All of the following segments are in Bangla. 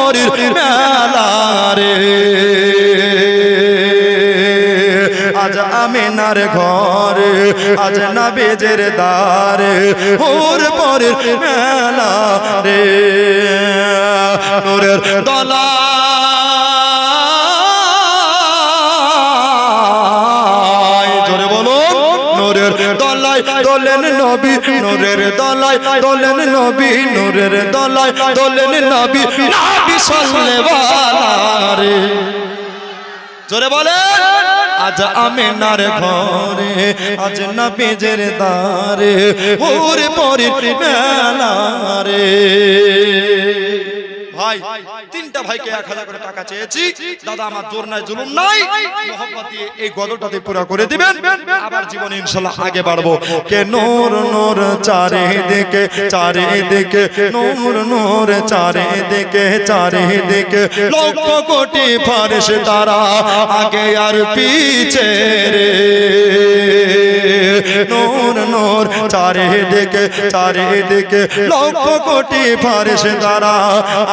পরের মেলা রে আজ আমিনার ঘরে আজ নবীজির দ্বারে ওর পরের মেলা রে নূরের দলায় জোরে বলো নূরের দলায় দোলেন নবী নূরের দলায় দোলেন নবী নূরের দলায় দোলেন নবী নবী সাল্লাল্লাহু রে জোরে বলেন আজ আমিনার ঘরে আজ নবীজির দ্বারে ওর পরের মেলা রে ভাই তিনটা ভাইকে 1000 করে টাকা চেয়েছি দাদা আমার জোর নাই জুলুম নাই মোহব্বত দিয়ে এই গজলটাতে পুরো করে দিবেন আবার জীবনে ইনশাআল্লাহ আগে বাড়বো কে নূর নূর চারিদিকে চারিদিকে নূর নূর চারিদিকে চারিদিকে লক্ষ কোটি ফেরেশতারা আগে আর পিছে রে নূর নূর চারিদিকে চারিদিকে লক্ষ কোটি ফেরেশতারা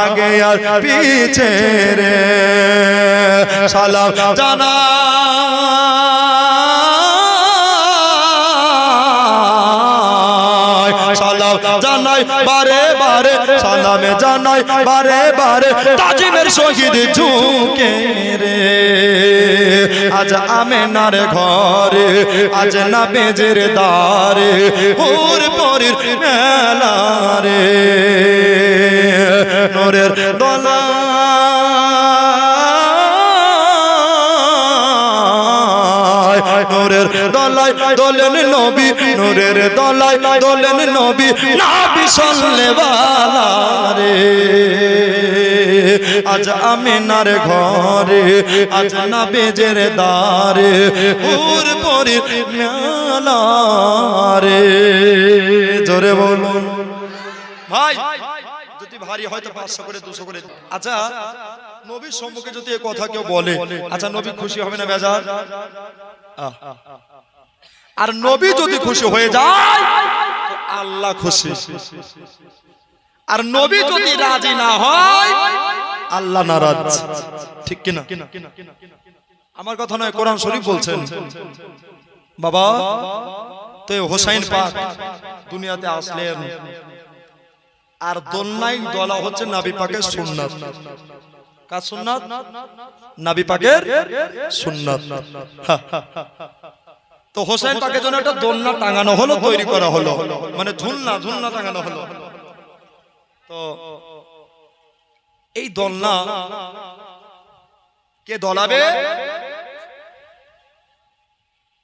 আগে আর পিছে রে সালাম জানাই সালাম জানাই বারে বারে সালামে জানাই বারে বারে তাজিমের শহীদ ঝুঁকে রে আজ আমিনার ঘরে আজ নবীজির দ্বারে ওর পরের মেলা রে নূরের দলায় নূরের দলায় দোলেন নবী নূরের দলায় দোলেন নবী নবী সাল্লাল্লাহু রে আজ আমিনার ঘরে আজ নবীজির দ্বারে ওর পরের মেলা রে জোরে বলুন ভাই যদি ভারী হয়তো 500 করে 200 করে আচ্ছা নবীর সম্মুখে যদি এই কথা কেউ বলে আচ্ছা নবী খুশি হবে না বেজার আর নবী যদি খুশি হয়ে যায় তো আল্লাহ খুশি আর নবী যদি রাজি না হয় আল্লাহ নারাজ ঠিক কি না আমার কথা নয় কোরআন শরীফ বলছেন বাবা তো হোসাইন পাক দুনিয়াতে আসলেন আর দোলনায় দোলা হচ্ছে নবী পাকের সুন্নাত কার সুন্নাত নবী পাকের সুন্নাত তো হোসেন পাকের জন্য একটা দোলনা টাঙানো হলো তৈরি করা হলো মানে ঝুলনা টাঙানো হলো তো এই দোলনা কে দোলাবে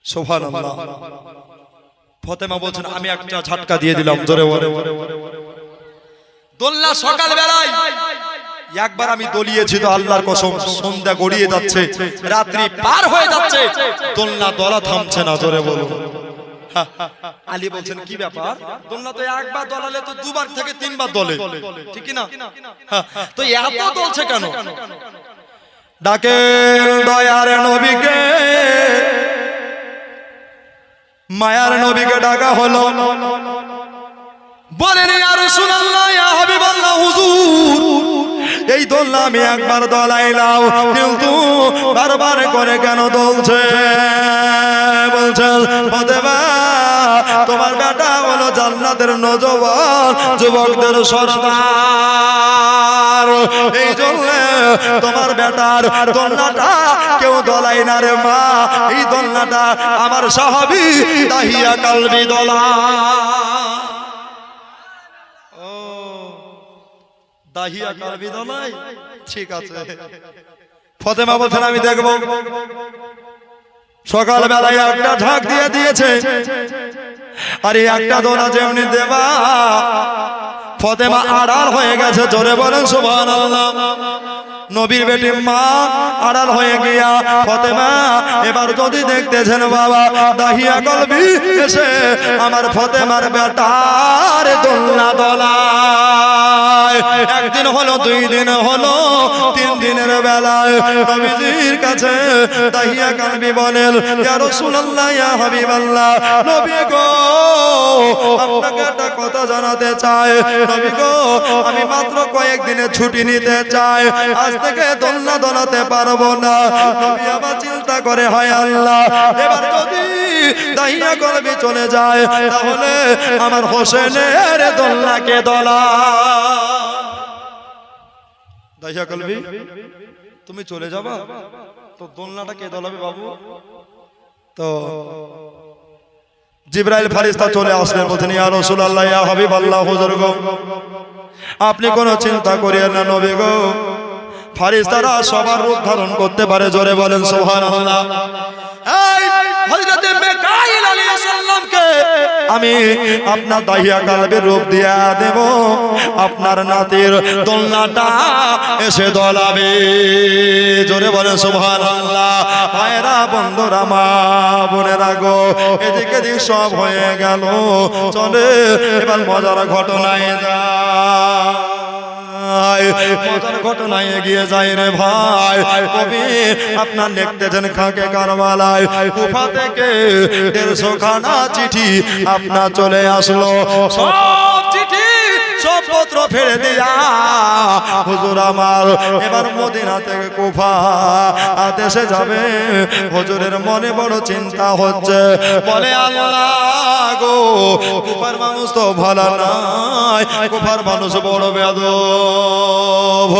সুবহানাল্লাহ ফাতেমা বলছেন আমি একটা ঝটকা দিয়ে দিলাম জোরে দোলনা সকাল বেলায় একবার আমি দলিয়েছি তো আল্লাহর কসম সন্ধ্যা গড়িয়ে যাচ্ছে রাত্রি পার হয়ে যাচ্ছে দোলনা দলা থামছে না জোরে বলো আলী বলছেন কি ব্যাপার দোলনা তো একবার দলালে তো দুবার থেকে তিনবার দলে ঠিক কি না তো এত দলছে কেন ডাকেন দয়ার নবীকে মায়ার নবীকে ডাকা হলো বলেন ইয়া রাসূলুল্লাহ ইয়া হাবিবাল্লাহ হুজুর এই দোলনা আমি একবার দলাইলাম কিন্তু বারবার করে কেন দলছে বলছেন ফাতেমা তোমার বেটা হলো জান্নাতের নওজওয়ান যুবকদের সরদার এই জন্য তোমার বেটার দোলনাটা কেউ দলাই না রে মা এই দোলনাটা আমার সাহাবী দাহিয়া কালবি দোলা দাহিয়া কালবি দলাই ঠিক আছে ফাতেমা বলেন আমি দেখব সকাল বেলায় একটা ঝাঁক দিয়ে দিয়েছে আরে একটা দোলা যেমনি দেবা ফাতেমা আড়াল হয়ে গেছে জোরে বলেন সুবহানাল্লাহ নবীর বেটি মা আড়াল হয়ে গিয়া ফতেমা এবার যদি দেখতেছেন বাবা দাহিয়া কলবি এসে আমার ফতেমার বেটার দোলনা দোলায়। একদিন হলো, 2 দিন হলো, 3 দিনের বেলায় নবীজির কাছে দাহিয়া কলবি বলেন, ইয়া রাসূলুল্লাহ, ইয়া হাবিবাল্লাহ, নবী গো আপনাকে একটা কথা জানাতে চাই। নবী গো আমি মাত্র কয়েকদিনের ছুটি নিতে চাই, আজ থেকে দোলনা দোলাতে পারবো না। নবী আবার চিন্তা করে, হায় আল্লাহ, এবার যদি দাহিয়া কলবি চলে যায় তাহলে আমার হোসেনের দোলনাকে দোলা। দাহিয়া কলবি তুমি চলে যাবা তো দোলনাটা কে দোলাবে বাবু? তো জিবরাইল ফেরেশতা চলে আসলেন, বলতেন, ইয়া রাসূলুল্লাহ, ইয়া হাবিবাল্লাহ, হুজুর গো আপনি কোনো চিন্তা করিয়েন না নবী গো, ফেরেশতারা সবার রূপ ধারণ করতে পারে, জোরে বলেন সুবহানাল্লাহ। এই হযরত মিকাঈল আলাইহিস সালামকে আমি আপনার দাহিয়া কলবির রূপ দিয়া দেব, আপনার নাতির দোলনাটা এসে দোলাবে, জোরে বলেন সুবহানাল্লাহ। ভাইরা বন্ধুরা মা বোনেরা গো এদিকে দিক সব হয়ে গেল, চলে এবার মজার ঘটনায় মজার ঘটনায় এগিয়ে যায় রে ভাই। কবি আপনার লিখতেছেন খাকে কারবালায় কুফা থেকে 150 খানা চিঠি আপনার চলে আসলো, সব চিঠি সব পত্র ফেলে দিয়া হুজুর আমার এবার মদিনা থেকে কুফা দেশে যাবে। হুজুরের মনে বড় চিন্তা হচ্ছে, বলে আল্লাহ গো কুফার মানুষ তো ভালো নাই, কুফার মানুষ বড় বেয়াদব,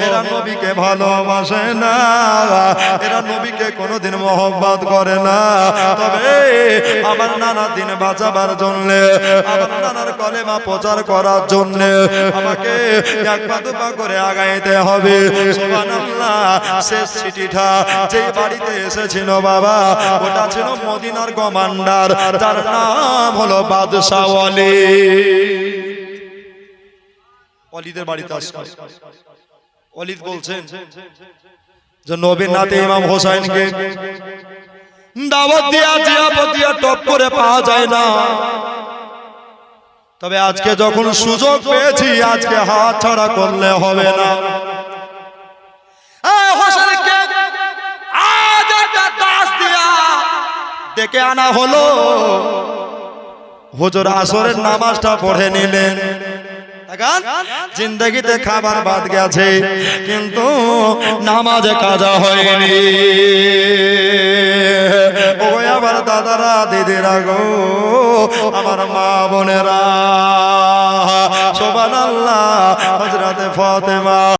এরা নবীকে ভালোবাসে না, এরা নবীকে কোনোদিন মহব্বত করে না। তবে আমার নানা দিন বাঁচাবার জন্য, আমার নানার কলেমা প্রচার করার জন্য আমাকে এক পা দুপা করে আগাইতে হবে। সুবহানাল্লাহ। শেষ চিঠিটা যে বাড়িতে এসেছিল বাবা, ওটা ছিল মদিনার কমান্ডার, যার নাম হলো বাদশাহ ওয়ালিদ। ওয়ালিদের বাড়িতে আসলো। ওয়ালিদ বলছেন যে নবীর নাতি ইমাম হোসেনকে দাওয়াত দিয়া জিয়ারত দিয়া টপ করে পাওয়া যায় না, তবে আজকে যখন সুযোগ পেয়েছি আজকে হাত ছাড়া করলে হবে না। হোসেনকে আজ একটা দাস দিয়া ডেকে আনা হলো। হুজুর আসরের নামাজটা পড়ে নিলেন, জিন্দগিতে খাবার বাদ গেছে কিন্তু নামাজে কাজা হয়নি। ও আমার দাদারা দিদিরা গো, আমার মা বোনেরা, সুবহানাল্লাহ। হযরতে ফাতেমা